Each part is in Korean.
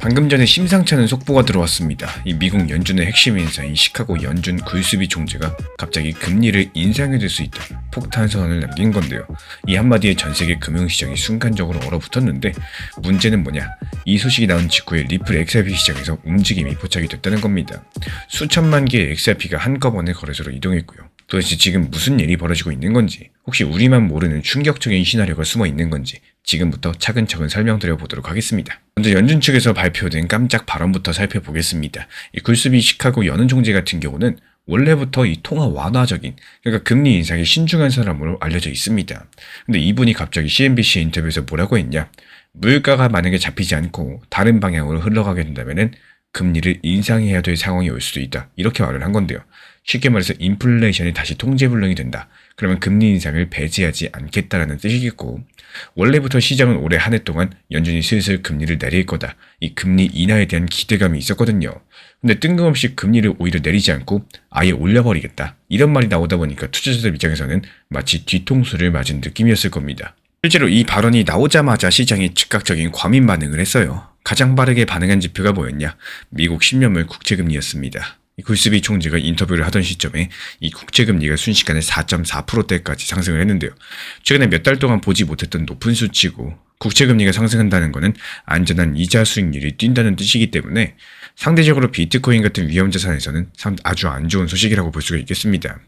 방금 전에 심상치 않은 속보가 들어왔습니다. 이 미국 연준의 핵심 인사인 시카고 연준 굴스비 총재가 갑자기 금리를 인상해줄 수 있다 폭탄 선언을 남긴 건데요. 이 한마디에 전 세계 금융시장이 순간적으로 얼어붙었는데 문제는 뭐냐? 이 소식이 나온 직후에 리플 XRP 시장에서 움직임이 포착이 됐다는 겁니다. 수천만 개의 XRP가 한꺼번에 거래소로 이동했고요. 도대체 지금 무슨 일이 벌어지고 있는 건지, 혹시 우리만 모르는 충격적인 시나리오가 숨어 있는 건지 지금부터 차근차근 설명드려 보도록 하겠습니다. 먼저 연준 측에서 발표된 깜짝 발언부터 살펴보겠습니다. 이 굴스비 시카고 연은 총재 같은 경우는 원래부터 이 통화 완화적인, 그러니까 금리 인상에 신중한 사람으로 알려져 있습니다. 근데 이분이 갑자기 CNBC 인터뷰에서 뭐라고 했냐? 물가가 만약에 잡히지 않고 다른 방향으로 흘러가게 된다면은 금리를 인상해야 될 상황이 올 수도 있다. 이렇게 말을 한 건데요. 쉽게 말해서 인플레이션이 다시 통제불능이 된다. 그러면 금리 인상을 배제하지 않겠다라는 뜻이겠고, 원래부터 시장은 올해 한 해 동안 연준이 슬슬 금리를 내릴 거다. 이 금리 인하에 대한 기대감이 있었거든요. 근데 뜬금없이 금리를 오히려 내리지 않고 아예 올려버리겠다. 이런 말이 나오다 보니까 투자자들 입장에서는 마치 뒤통수를 맞은 느낌이었을 겁니다. 실제로 이 발언이 나오자마자 시장이 즉각적인 과민 반응을 했어요. 가장 빠르게 반응한 지표가 뭐였냐? 미국 10년물 국채금리였습니다. 굴스비 총재가 인터뷰를 하던 시점에 이 국채금리가 순식간에 4.4%대까지 상승을 했는데요. 최근에 몇 달 동안 보지 못했던 높은 수치고, 국채금리가 상승한다는 것은 안전한 이자 수익률이 뛴다는 뜻이기 때문에 상대적으로 비트코인 같은 위험 자산에서는 아주 안 좋은 소식이라고 볼 수가 있겠습니다.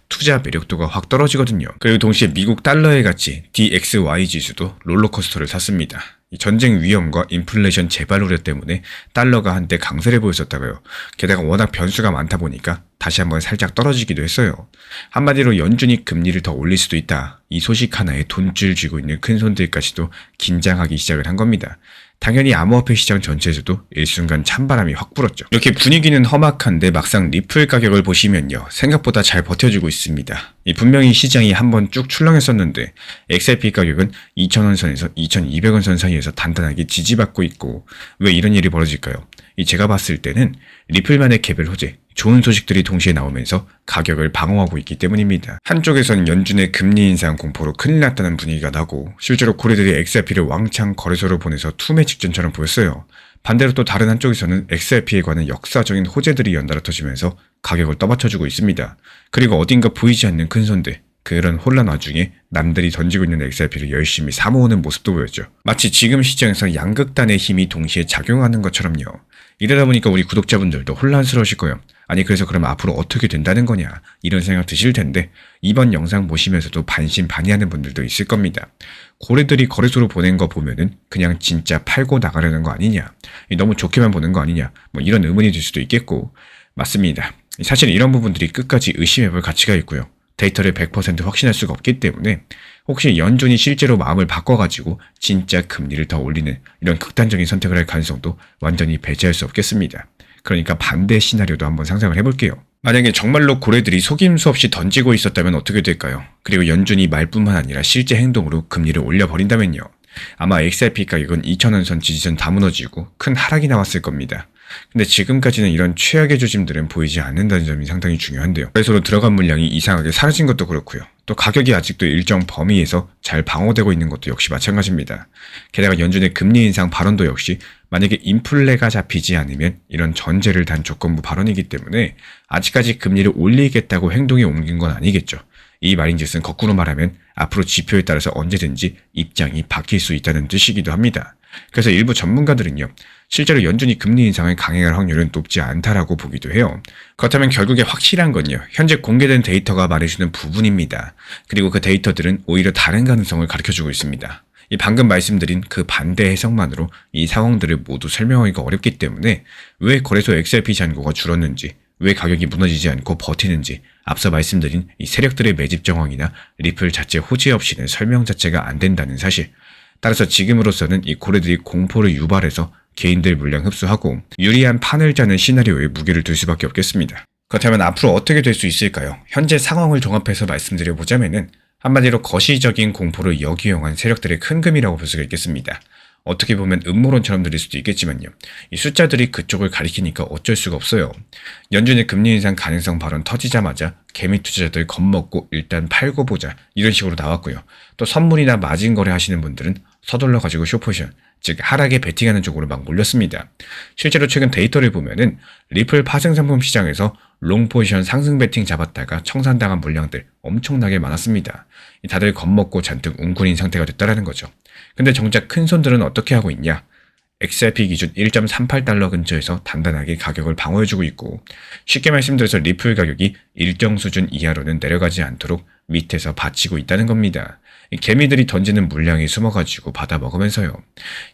투자 매력도가 확 떨어지거든요. 그리고 동시에 미국 달러의 가치 DXY 지수도 롤러코스터를 탔습니다. 전쟁 위험과 인플레이션 재발 우려 때문에 달러가 한때 강세를 보였었다고요. 게다가 워낙 변수가 많다 보니까 다시 한번 살짝 떨어지기도 했어요. 한마디로 연준이 금리를 더 올릴 수도 있다. 이 소식 하나에 돈줄 쥐고 있는 큰 손들까지도 긴장하기 시작을 한 겁니다. 당연히 암호화폐 시장 전체에서도 일순간 찬바람이 확 불었죠. 이렇게 분위기는 험악한데 막상 리플 가격을 보시면요, 생각보다 잘 버텨주고 있습니다. 분명히 시장이 한번 쭉 출렁했었는데 XRP 가격은 2,000원 선에서 2,200원 선 사이에서 단단하게 지지받고 있고, 왜 이런 일이 벌어질까요? 제가 봤을 때는 리플만의 개별 호재, 좋은 소식들이 동시에 나오면서 가격을 방어하고 있기 때문입니다. 한쪽에서는 연준의 금리 인상 공포로 큰일 났다는 분위기가 나고, 실제로 고래들이 XRP를 왕창 거래소로 보내서 투매 직전처럼 보였어요. 반대로 또 다른 한쪽에서는 XRP에 관한 역사적인 호재들이 연달아 터지면서 가격을 떠받쳐주고 있습니다. 그리고 어딘가 보이지 않는 큰 손들, 그런 혼란 와중에 남들이 던지고 있는 XRP를 열심히 사모으는 모습도 보였죠. 마치 지금 시장에서 양극단의 힘이 동시에 작용하는 것처럼요. 이러다 보니까 우리 구독자분들도 혼란스러우실 거예요. 아니 그래서 그럼 앞으로 어떻게 된다는 거냐, 이런 생각 드실 텐데, 이번 영상 보시면서도 반신반의하는 분들도 있을 겁니다. 고래들이 거래소로 보낸 거 보면은 그냥 진짜 팔고 나가려는 거 아니냐, 너무 좋게만 보는 거 아니냐, 이런 의문이 들 수도 있겠고, 맞습니다. 사실 이런 부분들이 끝까지 의심해볼 가치가 있고요. 데이터를 100% 확신할 수가 없기 때문에 혹시 연준이 실제로 마음을 바꿔가지고 진짜 금리를 더 올리는 이런 극단적인 선택을 할 가능성도 완전히 배제할 수 없겠습니다. 그러니까 반대 시나리오도 한번 상상을 해볼게요. 만약에 정말로 고래들이 속임수 없이 던지고 있었다면 어떻게 될까요? 그리고 연준이 말뿐만 아니라 실제 행동으로 금리를 올려버린다면요. 아마 XRP 가격은 2,000원 선 지지선 다 무너지고 큰 하락이 나왔을 겁니다. 근데 지금까지는 이런 최악의 조짐들은 보이지 않는다는 점이 상당히 중요한데요. 거래소로 들어간 물량이 이상하게 사라진 것도 그렇고요. 또 가격이 아직도 일정 범위에서 잘 방어되고 있는 것도 역시 마찬가지입니다. 게다가 연준의 금리 인상 발언도 역시 만약에 인플레가 잡히지 않으면 이런 전제를 단 조건부 발언이기 때문에 아직까지 금리를 올리겠다고 행동에 옮긴 건 아니겠죠. 이 말인즉슨 거꾸로 말하면 앞으로 지표에 따라서 언제든지 입장이 바뀔 수 있다는 뜻이기도 합니다. 그래서 일부 전문가들은요, 실제로 연준이 금리 인상을 강행할 확률은 높지 않다라고 보기도 해요. 그렇다면 결국에 확실한 건요, 현재 공개된 데이터가 말해주는 부분입니다. 그리고 그 데이터들은 오히려 다른 가능성을 가르쳐주고 있습니다. 이 방금 말씀드린 그 반대 해석만으로 이 상황들을 모두 설명하기가 어렵기 때문에 왜 거래소 XRP 잔고가 줄었는지, 왜 가격이 무너지지 않고 버티는지, 앞서 말씀드린 이 세력들의 매집 정황이나 리플 자체 호재 없이는 설명 자체가 안 된다는 사실. 따라서 지금으로서는 이 고래들이 공포를 유발해서 개인들 물량 흡수하고 유리한 판을 짜는 시나리오에 무게를 둘 수밖에 없겠습니다. 그렇다면 앞으로 어떻게 될 수 있을까요? 현재 상황을 종합해서 말씀드려보자면은 한마디로 거시적인 공포를 역이용한 세력들의 큰 금이라고 볼 수가 있겠습니다. 어떻게 보면 음모론처럼 들릴 수도 있겠지만요. 이 숫자들이 그쪽을 가리키니까 어쩔 수가 없어요. 연준의 금리 인상 가능성 발언 터지자마자 개미 투자자들 겁먹고 일단 팔고 보자, 이런 식으로 나왔고요. 또 선물이나 마진 거래 하시는 분들은 서둘러 가지고 숏포지션, 즉 하락에 베팅하는 쪽으로 막 몰렸습니다. 실제로 최근 데이터를 보면은 리플 파생상품 시장에서 롱 포지션 상승 베팅 잡았다가 청산당한 물량들 엄청나게 많았습니다. 다들 겁먹고 잔뜩 웅크린 상태가 됐다라는 거죠. 근데 정작 큰 손들은 어떻게 하고 있냐? XRP 기준 1.38달러 근처에서 단단하게 가격을 방어해주고 있고, 쉽게 말씀드려서 리플 가격이 일정 수준 이하로는 내려가지 않도록 밑에서 받치고 있다는 겁니다. 개미들이 던지는 물량이 숨어가지고 받아먹으면서요.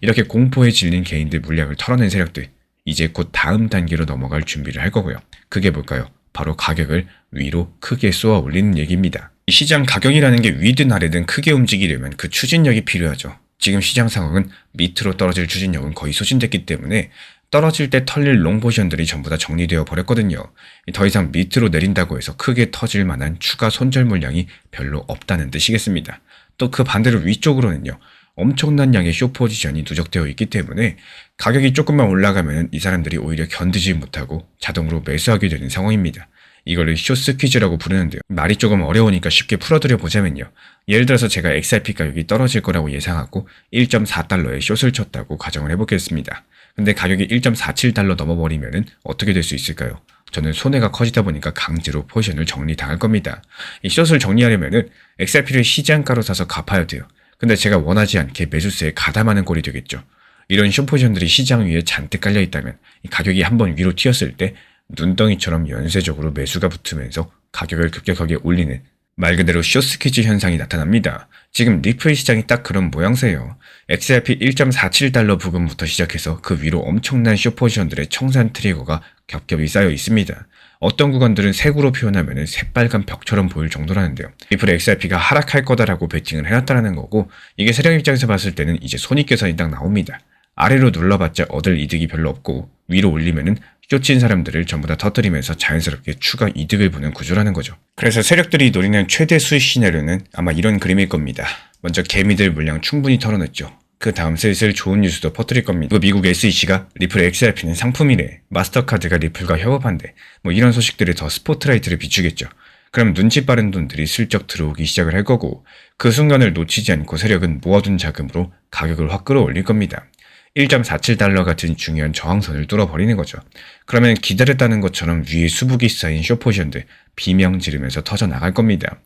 이렇게 공포에 질린 개인들 물량을 털어낸 세력들, 이제 곧 다음 단계로 넘어갈 준비를 할 거고요. 그게 뭘까요? 바로 가격을 위로 크게 쏘아 올리는 얘기입니다. 이 시장 가격이라는 게 위든 아래든 크게 움직이려면 그 추진력이 필요하죠. 지금 시장 상황은 밑으로 떨어질 추진력은 거의 소진됐기 때문에 떨어질 때 털릴 롱 포지션들이 전부 다 정리되어 버렸거든요. 더 이상 밑으로 내린다고 해서 크게 터질 만한 추가 손절 물량이 별로 없다는 뜻이겠습니다. 또 그 반대로 위쪽으로는요. 엄청난 양의 숏 포지션이 누적되어 있기 때문에 가격이 조금만 올라가면 이 사람들이 오히려 견디지 못하고 자동으로 매수하게 되는 상황입니다. 이거를 숏 스퀴즈라고 부르는데요. 말이 조금 어려우니까 쉽게 풀어드려 보자면요. 예를 들어서 제가 XRP 가격이 떨어질 거라고 예상하고 1.4달러에 숏을 쳤다고 가정을 해보겠습니다. 근데 가격이 1.47달러 넘어버리면 어떻게 될 수 있을까요? 저는 손해가 커지다 보니까 강제로 포지션을 정리당할 겁니다. 이 숏을 정리하려면 XRP를 시장가로 사서 갚아야 돼요. 근데 제가 원하지 않게 매수세에 가담하는 꼴이 되겠죠. 이런 숏 포지션들이 시장 위에 잔뜩 깔려있다면 가격이 한번 위로 튀었을 때 눈덩이처럼 연쇄적으로 매수가 붙으면서 가격을 급격하게 올리는 말 그대로 숏스퀴즈 현상이 나타납니다. 지금 리플 시장이 딱 그런 모양새예요. XRP 1.47달러 부근부터 시작해서 그 위로 엄청난 숏 포지션들의 청산 트리거가 겹겹이 쌓여 있습니다. 어떤 구간들은 색으로 표현하면 새빨간 벽처럼 보일 정도라는데요. 리플 XRP가 하락할 거다라고 베팅을 해놨다는 거고, 이게 세력 입장에서 봤을 때는 이제 손익계산이 딱 나옵니다. 아래로 눌러봤자 얻을 이득이 별로 없고 위로 올리면은 쫓친 사람들을 전부 다 터뜨리면서 자연스럽게 추가 이득을 보는 구조라는 거죠. 그래서 세력들이 노리는 최대 수익 시나리오는 아마 이런 그림일 겁니다. 먼저 개미들 물량 충분히 털어냈죠. 그 다음 슬슬 좋은 뉴스도 퍼뜨릴 겁니다. 미국 SEC가 리플 XRP는 상품이래, 마스터카드가 리플과 협업한대, 이런 소식들이 더 스포트라이트를 비추겠죠. 그럼 눈치 빠른 돈들이 슬쩍 들어오기 시작을 할 거고, 그 순간을 놓치지 않고 세력은 모아둔 자금으로 가격을 확 끌어올릴 겁니다. 1.47달러 같은 중요한 저항선을 뚫어버리는 거죠. 그러면 기다렸다는 것처럼 위에 수북이 쌓인 숏포지션들 비명 지르면서 터져나갈 겁니다.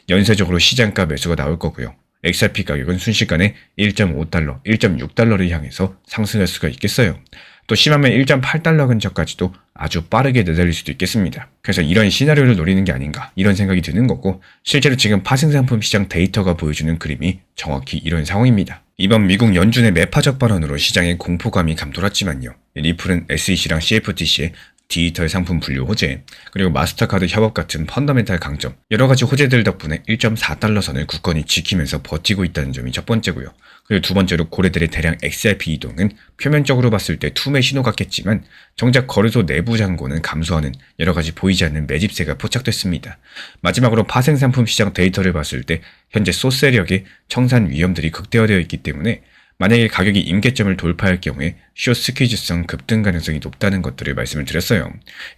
연쇄적으로 시장가 매수가 나올 거고요. XRP 가격은 순식간에 1.5달러, 1.6달러를 향해서 상승할 수가 있겠어요. 또 심하면 1.8달러 근처까지도 아주 빠르게 내달릴 수도 있겠습니다. 그래서 이런 시나리오를 노리는 게 아닌가 이런 생각이 드는 거고, 실제로 지금 파생상품 시장 데이터가 보여주는 그림이 정확히 이런 상황입니다. 이번 미국 연준의 매파적 발언으로 시장에 공포감이 감돌았지만요. 리플은 SEC랑 CFTC의 디지털 상품 분류 호재, 그리고 마스터카드 협업 같은 펀더멘탈 강점, 여러가지 호재들 덕분에 1.4달러 선을 굳건히 지키면서 버티고 있다는 점이 첫 번째고요. 그리고 두 번째로 고래들의 대량 XRP 이동은 표면적으로 봤을 때 투매 신호 같겠지만 정작 거래소 내부 잔고는 감소하는 여러가지 보이지 않는 매집세가 포착됐습니다. 마지막으로 파생상품 시장 데이터를 봤을 때 현재 숏세력의 청산 위험들이 극대화되어 있기 때문에 만약에 가격이 임계점을 돌파할 경우에 숏 스퀴즈성 급등 가능성이 높다는 것들을 말씀을 드렸어요.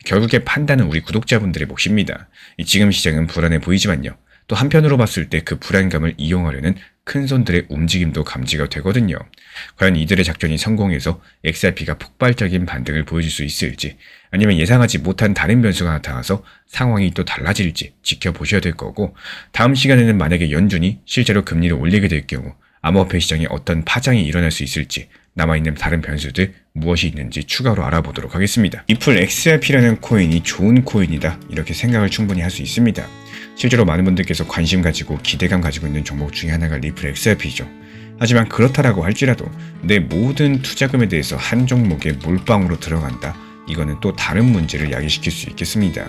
결국에 판단은 우리 구독자분들의 몫입니다. 지금 시장은 불안해 보이지만요. 또 한편으로 봤을 때 그 불안감을 이용하려는 큰 손들의 움직임도 감지가 되거든요. 과연 이들의 작전이 성공해서 XRP가 폭발적인 반등을 보여줄 수 있을지, 아니면 예상하지 못한 다른 변수가 나타나서 상황이 또 달라질지 지켜보셔야 될 거고, 다음 시간에는 만약에 연준이 실제로 금리를 올리게 될 경우 암호화폐 시장에 어떤 파장이 일어날 수 있을지, 남아있는 다른 변수들 무엇이 있는지 추가로 알아보도록 하겠습니다. 리플 XRP라는 코인이 좋은 코인이다 이렇게 생각을 충분히 할 수 있습니다. 실제로 많은 분들께서 관심 가지고 기대감 가지고 있는 종목 중에 하나가 리플 XRP죠. 하지만 그렇다라고 할지라도 내 모든 투자금에 대해서 한 종목에 몰빵으로 들어간다, 이거는 또 다른 문제를 야기시킬 수 있겠습니다.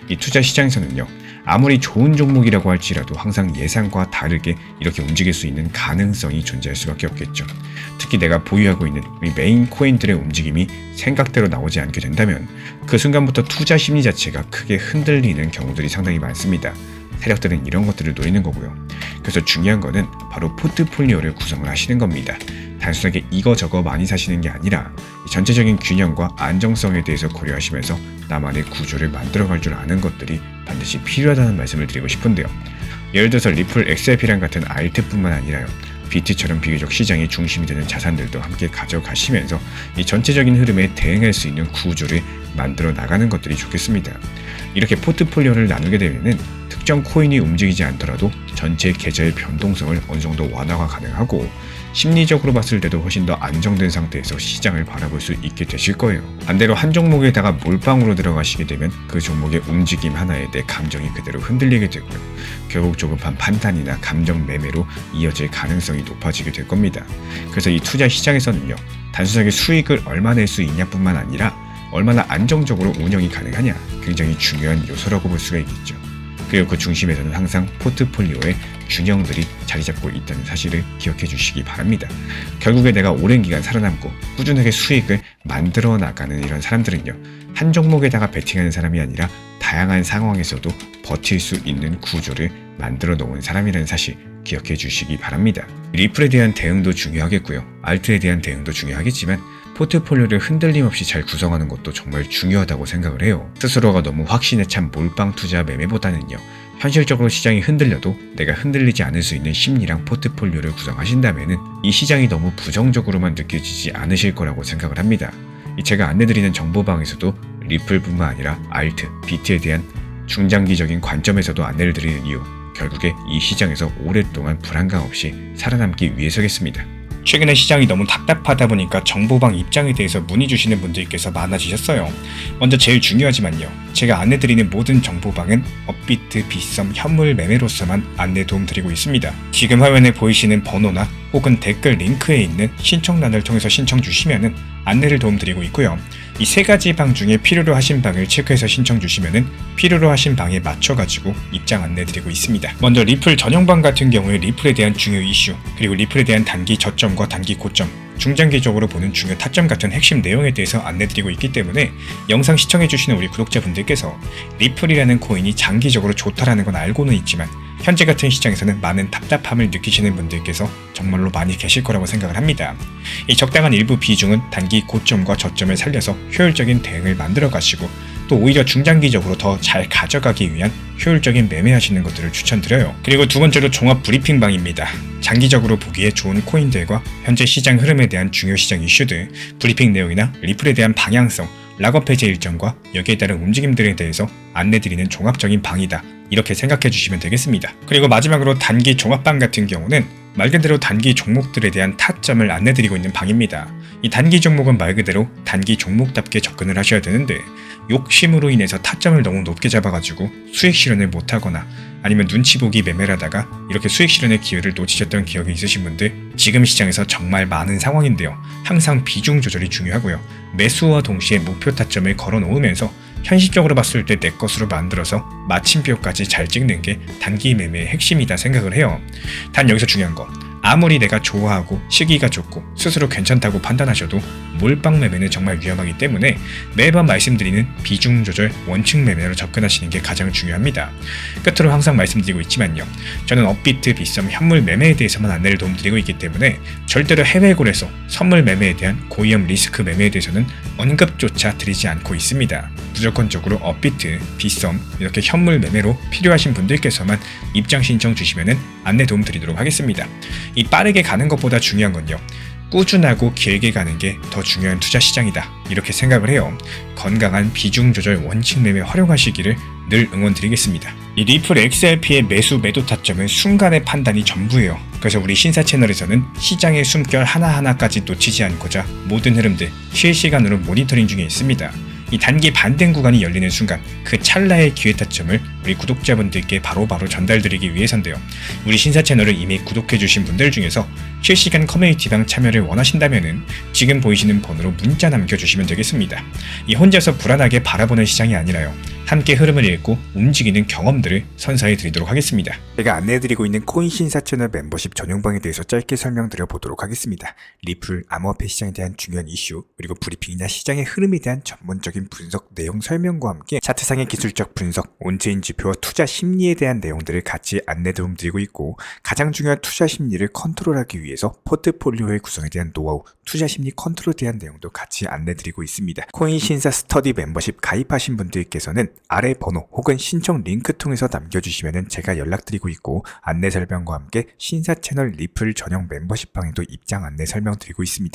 이 투자 시장에서는요, 아무리 좋은 종목이라고 할지라도 항상 예상과 다르게 이렇게 움직일 수 있는 가능성이 존재할 수밖에 없겠죠. 특히 내가 보유하고 있는 우리 메인 코인들의 움직임이 생각대로 나오지 않게 된다면 그 순간부터 투자 심리 자체가 크게 흔들리는 경우들이 상당히 많습니다. 세력들은 이런 것들을 노리는 거고요. 그래서 중요한 거는 바로 포트폴리오를 구성을 하시는 겁니다. 단순하게 이거저거 많이 사시는 게 아니라 전체적인 균형과 안정성에 대해서 고려하시면서 나만의 구조를 만들어갈 줄 아는 것들이 반드시 필요하다는 말씀을 드리고 싶은데요. 예를 들어서 리플 XRP랑 같은 알트뿐만 아니라요, 비트처럼 비교적 시장의 중심이 되는 자산들도 함께 가져가시면서 이 전체적인 흐름에 대응할 수 있는 구조를 만들어 나가는 것들이 좋겠습니다. 이렇게 포트폴리오를 나누게 되면은 특정 코인이 움직이지 않더라도 전체 계좌의 변동성을 어느 정도 완화가 가능하고 심리적으로 봤을 때도 훨씬 더 안정된 상태에서 시장을 바라볼 수 있게 되실 거예요. 반대로 한 종목에다가 몰빵으로 들어가시게 되면 그 종목의 움직임 하나에 내 감정이 그대로 흔들리게 되고요. 결국 조급한 판단이나 감정 매매로 이어질 가능성이 높아지게 될 겁니다. 그래서 이 투자 시장에서는요, 단순하게 수익을 얼마 낼 수 있냐뿐만 아니라 얼마나 안정적으로 운영이 가능하냐, 굉장히 중요한 요소라고 볼 수가 있겠죠. 그리고 그 중심에서는 항상 포트폴리오의 균형들이 자리 잡고 있다는 사실을 기억해 주시기 바랍니다. 결국에 내가 오랜 기간 살아남고 꾸준하게 수익을 만들어 나가는 이런 사람들은요, 한 종목에다가 베팅하는 사람이 아니라 다양한 상황에서도 버틸 수 있는 구조를 만들어 놓은 사람이라는 사실 기억해 주시기 바랍니다. 리플에 대한 대응도 중요하겠고요. 알트에 대한 대응도 중요하겠지만 포트폴리오를 흔들림 없이 잘 구성하는 것도 정말 중요하다고 생각을 해요. 스스로가 너무 확신에 찬 몰빵 투자 매매보다는요, 현실적으로 시장이 흔들려도 내가 흔들리지 않을 수 있는 심리랑 포트폴리오를 구성하신다면은 이 시장이 너무 부정적으로만 느껴지지 않으실 거라고 생각을 합니다. 제가 안내드리는 정보방에서도 리플뿐만 아니라 알트, 비트에 대한 중장기적인 관점에서도 안내를 드리는 이유, 결국에 이 시장에서 오랫동안 불안감 없이 살아남기 위해서겠습니다. 최근에 시장이 너무 답답하다 보니까 정보방 입장에 대해서 문의 주시는 분들께서 많아지셨어요. 먼저 제일 중요하지만요, 제가 안내드리는 모든 정보방은 업비트, 빗썸, 현물 매매로서만 안내 도움 드리고 있습니다. 지금 화면에 보이시는 번호나 혹은 댓글 링크에 있는 신청란을 통해서 신청 주시면은 안내를 도움 드리고 있고요. 이 세 가지 방 중에 필요로 하신 방을 체크해서 신청 주시면은 필요로 하신 방에 맞춰가지고 입장 안내 드리고 있습니다. 먼저 리플 전용방 같은 경우에 리플에 대한 중요 이슈, 그리고 리플에 대한 단기 저점과 단기 고점, 중장기적으로 보는 중요 타점 같은 핵심 내용에 대해서 안내드리고 있기 때문에 영상 시청해주시는 우리 구독자분들께서 리플이라는 코인이 장기적으로 좋다라는 건 알고는 있지만 현재 같은 시장에서는 많은 답답함을 느끼시는 분들께서 정말로 많이 계실 거라고 생각을 합니다. 이 적당한 일부 비중은 단기 고점과 저점을 살려서 효율적인 대응을 만들어 가시고 또 오히려 중장기적으로 더 잘 가져가기 위한 효율적인 매매하시는 것들을 추천드려요. 그리고 두 번째로 종합 브리핑방입니다. 장기적으로 보기에 좋은 코인들과 현재 시장 흐름에 대한 중요 시장 이슈들, 브리핑 내용이나 리플에 대한 방향성, 락업 해제 일정과 여기에 따른 움직임들에 대해서 안내드리는 종합적인 방이다, 이렇게 생각해 주시면 되겠습니다. 그리고 마지막으로 단기 종합방 같은 경우는 말 그대로 단기 종목들에 대한 타점을 안내드리고 있는 방입니다. 이 단기 종목은 말 그대로 단기 종목답게 접근을 하셔야 되는데 욕심으로 인해서 타점을 너무 높게 잡아가지고 수익 실현을 못하거나 아니면 눈치 보기 매매를 하다가 이렇게 수익 실현의 기회를 놓치셨던 기억이 있으신 분들, 지금 시장에서 정말 많은 상황인데요. 항상 비중 조절이 중요하고요. 매수와 동시에 목표 타점을 걸어 놓으면서 현실적으로 봤을 때 내 것으로 만들어서 마침표까지 잘 찍는 게 단기 매매의 핵심이다 생각을 해요. 단 여기서 중요한 거, 아무리 내가 좋아하고 시기가 좋고 스스로 괜찮다고 판단하셔도 몰빵 매매는 정말 위험하기 때문에 매번 말씀드리는 비중 조절 원칙 매매로 접근하시는 게 가장 중요합니다. 끝으로 항상 말씀드리고 있지만요, 저는 업비트, 빗썸, 현물 매매에 대해서만 안내를 도움드리고 있기 때문에 절대로 해외골에서 선물 매매에 대한 고위험 리스크 매매에 대해서는 언급조차 드리지 않고 있습니다. 무조건적으로 업비트, 빗썸, 이렇게 현물 매매로 필요하신 분들께서만 입장 신청 주시면은 안내 도움 드리도록 하겠습니다. 이 빠르게 가는 것보다 중요한 건요, 꾸준하고 길게 가는 게 더 중요한 투자 시장이다, 이렇게 생각을 해요. 건강한 비중 조절 원칙 매매 활용하시기를 늘 응원드리겠습니다. 이 리플 XRP의 매수 매도 타점은 순간의 판단이 전부예요. 그래서 우리 신사 채널에서는 시장의 숨결 하나하나까지 놓치지 않고자 모든 흐름들 실시간으로 모니터링 중에 있습니다. 이 단기 반등 구간이 열리는 순간 그 찰나의 기회 타점을 우리 구독자분들께 바로바로 전달드리기 위해서인데요. 우리 신사 채널을 이미 구독해주신 분들 중에서 실시간 커뮤니티방 참여를 원하신다면은 지금 보이시는 번호로 문자 남겨주시면 되겠습니다. 이 혼자서 불안하게 바라보는 시장이 아니라요, 함께 흐름을 읽고 움직이는 경험들을 선사해 드리도록 하겠습니다. 제가 안내해드리고 있는 코인 신사 채널 멤버십 전용방에 대해서 짧게 설명드려 보도록 하겠습니다. 리플, 암호화폐 시장에 대한 중요한 이슈, 그리고 브리핑이나 시장의 흐름에 대한 전문적인 분석 내용 설명과 함께 차트상의 기술적 분석, 온체인 지표와 투자 심리에 대한 내용들을 같이 안내 도움 드리고 있고, 가장 중요한 투자 심리를 컨트롤하기 위해서 포트폴리오의 구성에 대한 노하우, 투자 심리 컨트롤에 대한 내용도 같이 안내 드리고 있습니다. 코인 신사 스터디 멤버십 가입하신 분들께서는 아래 번호 혹은 신청 링크 통해서 남겨주시면 제가 연락드리고 있고, 안내 설명과 함께 신사 채널 리플 전용 멤버십방에도 입장 안내 설명드리고 있습니다.